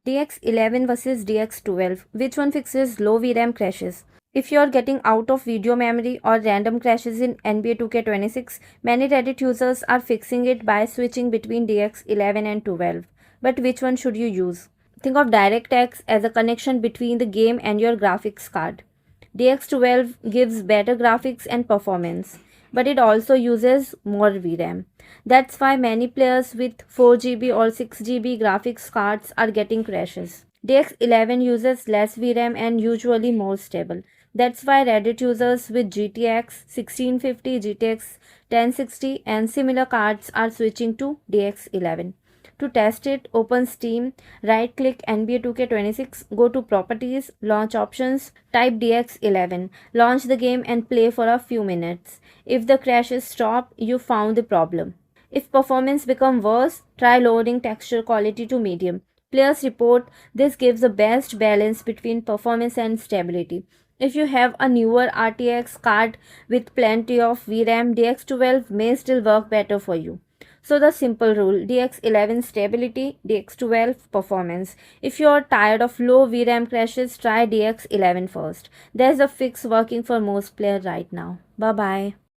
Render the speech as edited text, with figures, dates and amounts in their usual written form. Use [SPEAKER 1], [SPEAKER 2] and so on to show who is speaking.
[SPEAKER 1] DX11 versus DX12. Which one fixes low VRAM crashes? If you're getting out of video memory or random crashes in NBA 2K26, many Reddit users are fixing it by switching between DX11 and 12. But which one should you use? Think of DirectX as a connection between the game and your graphics card. DX12 gives better graphics and performance, but it also uses more VRAM. That's why many players with 4GB or 6GB graphics cards are getting crashes. DX11 uses less VRAM and usually more stable. That's why Reddit users with GTX 1650, GTX 1060 and similar cards are switching to DX11. To test it, open Steam, right-click NBA 2K26, go to Properties, Launch Options, type DX11, launch the game and play for a few minutes. If the crashes stop, you found the problem. If performance becomes worse, try lowering texture quality to medium. Players report this gives the best balance between performance and stability. If you have a newer RTX card with plenty of VRAM, DX12 may still work better for you. So the simple rule, DX11 stability, DX12 performance. If you are tired of low VRAM crashes, try DX11 first. There's a fix working for most players right now. Bye bye.